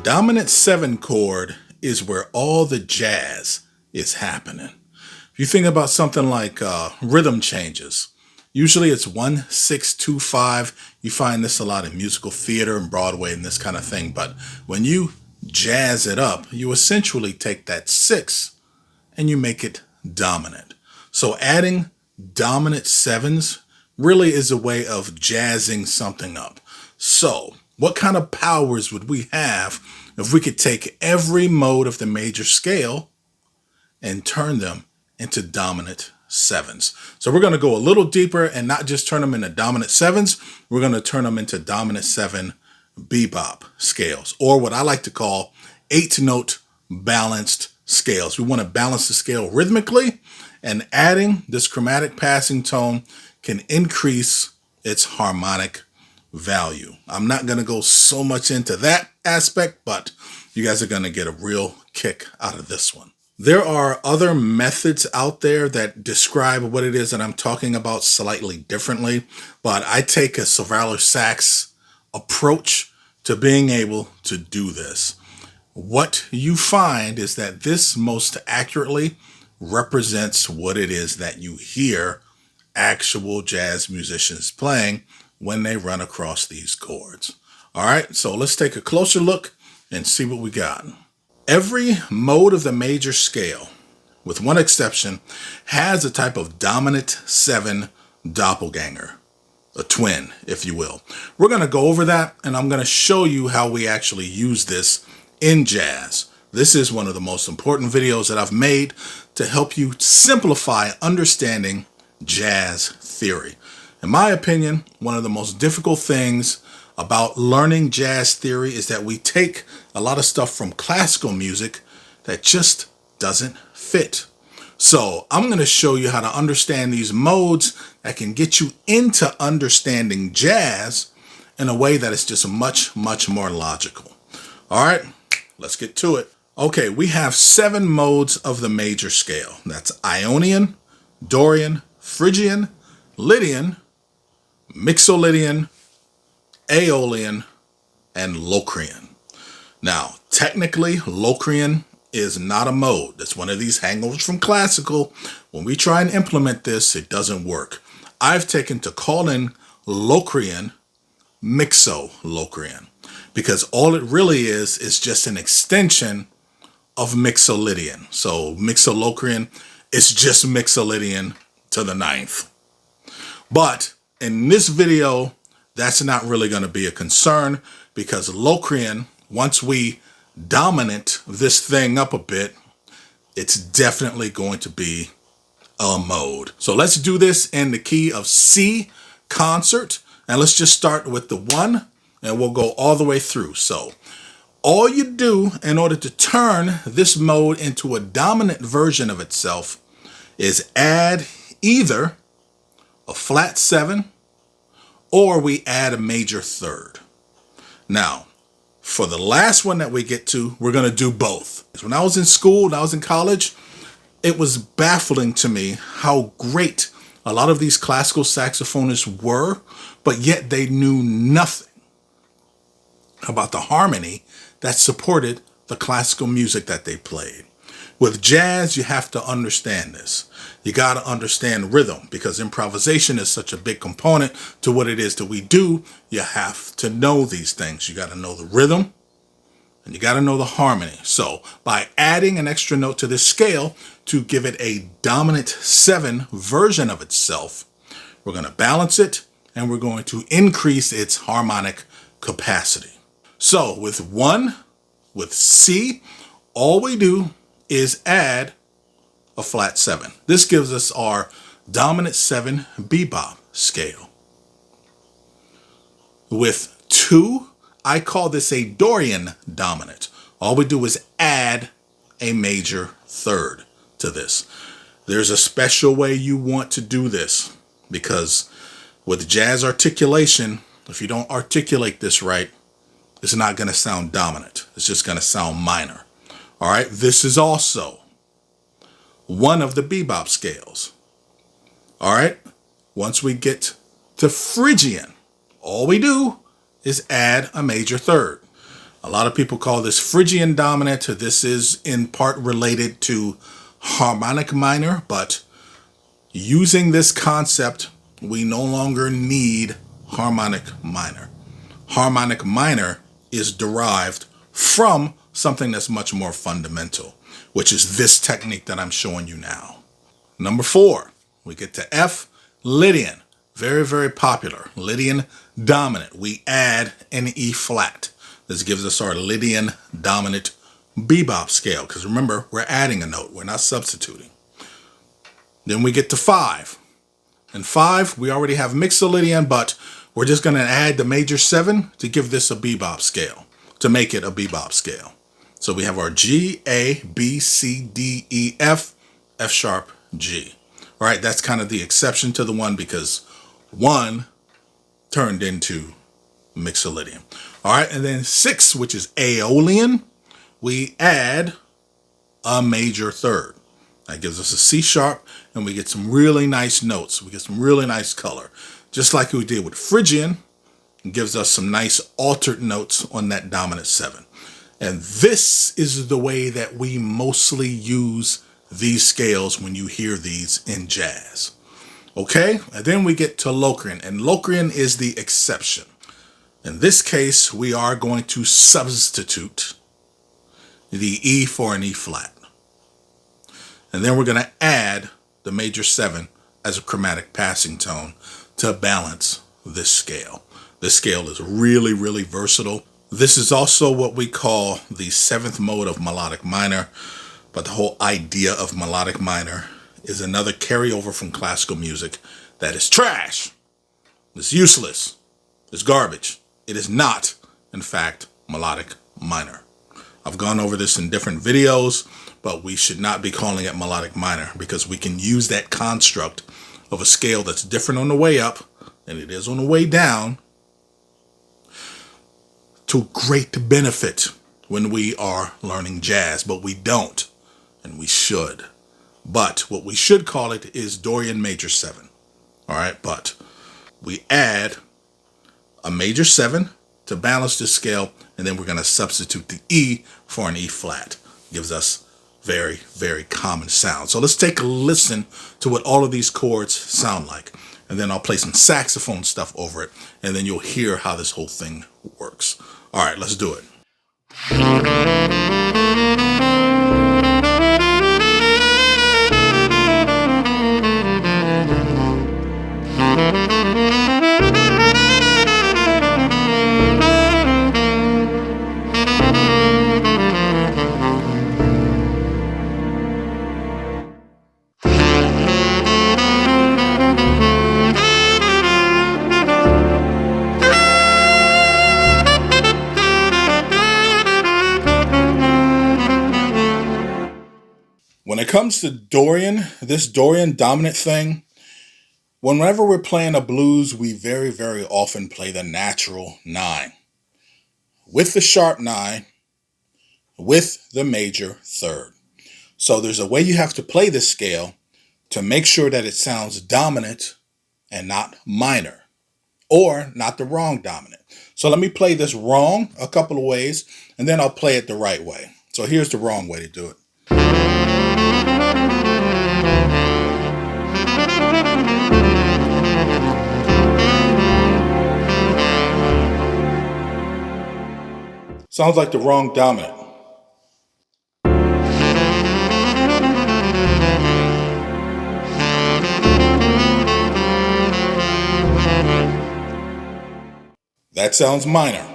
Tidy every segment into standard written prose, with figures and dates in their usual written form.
dominant 7 chord is where all the jazz is happening. If you think about something like rhythm changes, usually it's 1-6-2-5. You find this a lot in musical theater and Broadway and this kind of thing. But when you jazz it up, you essentially take that 6 and you make it dominant. So adding dominant 7s really is a way of jazzing something up. So what kind of powers would we have if we could take every mode of the major scale and turn them into dominant 7s? So we're going to go a little deeper and not just turn them into dominant 7s. We're going to turn them into dominant 7 bebop scales, or what I like to call 8-note balanced scales. We want to balance the scale rhythmically, and adding this chromatic passing tone can increase its harmonic value. I'm not going to go so much into that aspect, but you guys are going to get a real kick out of this one. There are other methods out there that describe what it is that I'm talking about slightly differently, but I take a Savaler sax approach to being able to do this. What you find is that this most accurately represents what it is that you hear actual jazz musicians playing when they run across these chords. All right, so let's take a closer look and see what we got. Every mode of the major scale, with one exception, has a type of dominant 7 doppelganger, a twin, if you will. We're going to go over that, and I'm going to show you how we actually use this in jazz. This is one of the most important videos that I've made to help you simplify understanding jazz theory. In my opinion, one of the most difficult things about learning jazz theory is that we take a lot of stuff from classical music that just doesn't fit. So I'm going to show you how to understand these modes that can get you into understanding jazz in a way that is just much, much more logical. All right, let's get to it. Okay, we have 7 modes of the major scale. That's Ionian, Dorian, Phrygian, Lydian, Mixolydian, Aeolian, and Locrian. Now, technically, Locrian is not a mode. That's one of these hangovers from classical. When we try and implement this, it doesn't work. I've taken to calling Locrian Mixolydian because all it really is just an extension of Mixolydian. So Mixolydian is just Mixolydian to the 9th. But in this video, that's not really going to be a concern because Locrian, once we dominate this thing up a bit, it's definitely going to be a mode. So let's do this in the key of C concert. And let's just start with the 1 and we'll go all the way through. So all you do in order to turn this mode into a dominant version of itself is add either a flat 7 or we add a major 3rd. Now, for the last one that we get to, we're going to do both. When I was in school, when I was in college, it was baffling to me how great a lot of these classical saxophonists were, but yet they knew nothing about the harmony that supported the classical music that they played. With jazz, you have to understand this. You got to understand rhythm because improvisation is such a big component to what it is that we do. You have to know these things. You got to know the rhythm and you got to know the harmony. So by adding an extra note to this scale to give it a dominant 7 version of itself, we're going to balance it and we're going to increase its harmonic capacity. So with C, all we do is add a flat 7. This gives us our dominant 7 bebop scale. With 2, I call this a Dorian dominant. All we do is add a major 3rd to this. There's a special way you want to do this because with jazz articulation, if you don't articulate this right, it's not going to sound dominant. It's just going to sound minor. All right, this is also one of the bebop scales. All right, once we get to Phrygian, all we do is add a major 3rd. A lot of people call this Phrygian dominant. This is in part related to harmonic minor, but using this concept, we no longer need harmonic minor. Harmonic minor is derived from something that's much more fundamental, which is this technique that I'm showing you now. Number 4, we get to F, Lydian. Very, very popular. Lydian dominant. We add an E flat. This gives us our Lydian dominant bebop scale, because remember, we're adding a note. We're not substituting. Then we get to 5. In 5, we already have Mixolydian, but we're just going to add the major 7 to give this a bebop scale, to make it a bebop scale. So we have our G, A, B, C, D, E, F, F sharp, G. All right, that's kind of the exception to the one, because 1 turned into Mixolydian. All right, and then 6, which is Aeolian, we add a major 3rd. That gives us a C sharp, and we get some really nice notes. We get some really nice color. Just like we did with Phrygian, it gives us some nice altered notes on that dominant 7. And this is the way that we mostly use these scales when you hear these in jazz. Okay, and then we get to locrian, and locrian is the exception. In this case, we are going to substitute the E for an E flat. And then we're going to add the major 7 as a chromatic passing tone to balance this scale. This scale is really, really versatile. This is also what we call the 7th mode of melodic minor, but the whole idea of melodic minor is another carryover from classical music that is trash. It's useless. It's garbage. It is not, in fact, melodic minor. I've gone over this in different videos, but we should not be calling it melodic minor, because we can use that construct of a scale that's different on the way up than it is on the way down to great benefit when we are learning jazz, but we don't, and we should. But what we should call it is Dorian major 7. All right, but we add a major 7 to balance this scale, and then we're going to substitute the E for an E flat. Gives us very, very common sound. So let's take a listen to what all of these chords sound like, and then I'll play some saxophone stuff over it, and then you'll hear how this whole thing works. All right, let's do it. When it comes to Dorian, this Dorian dominant thing, whenever we're playing a blues, we very, very often play the natural 9 with the sharp 9 with the major 3rd. So there's a way you have to play this scale to make sure that it sounds dominant and not minor, or not the wrong dominant. So let me play this wrong a couple of ways, and then I'll play it the right way. So here's the wrong way to do it. Sounds like the wrong dominant. That sounds minor.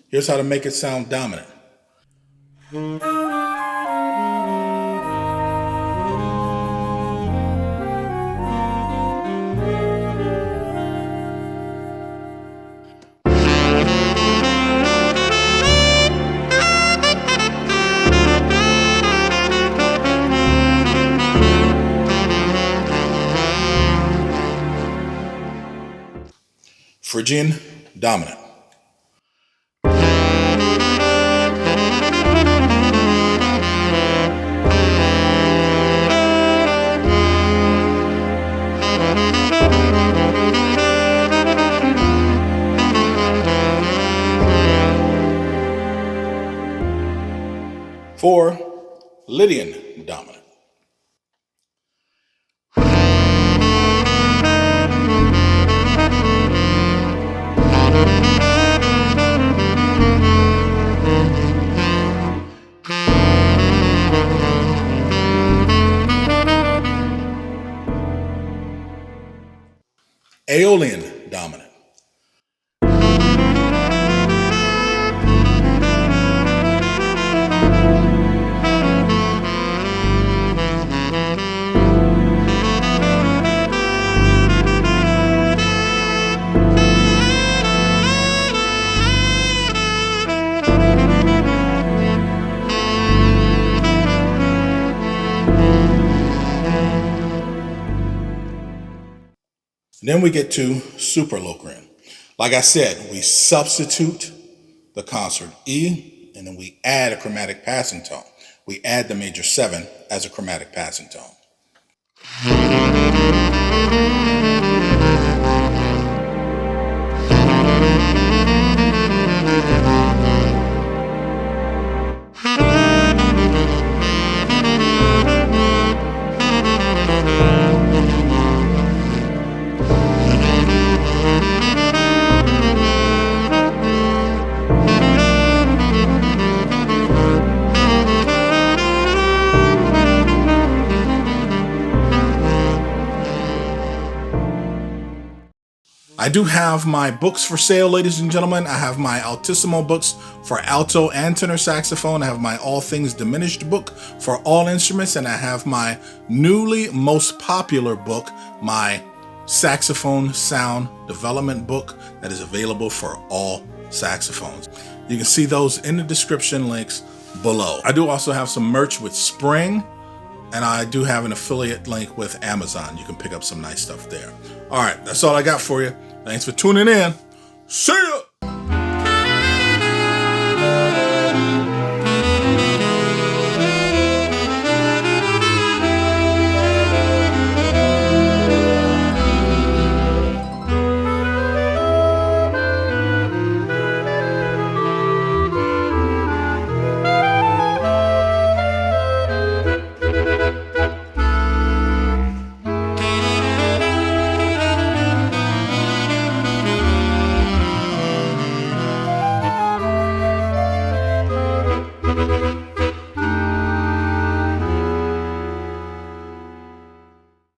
Here's how to make it sound dominant. Phrygian dominant. For Lydian dominant. Aeolian dominant. Then we get to super locrian. Like I said, we substitute the concert E, and then we add a chromatic passing tone. We add the major 7 as a chromatic passing tone. I do have my books for sale, ladies and gentlemen. I have my Altissimo books for alto and tenor saxophone. I have my All Things Diminished book for all instruments. And I have my newly most popular book, my Saxophone Sound Development book that is available for all saxophones. You can see those in the description links below. I do also have some merch with Spring, and I do have an affiliate link with Amazon. You can pick up some nice stuff there. All right, that's all I got for you. Thanks for tuning in. See ya!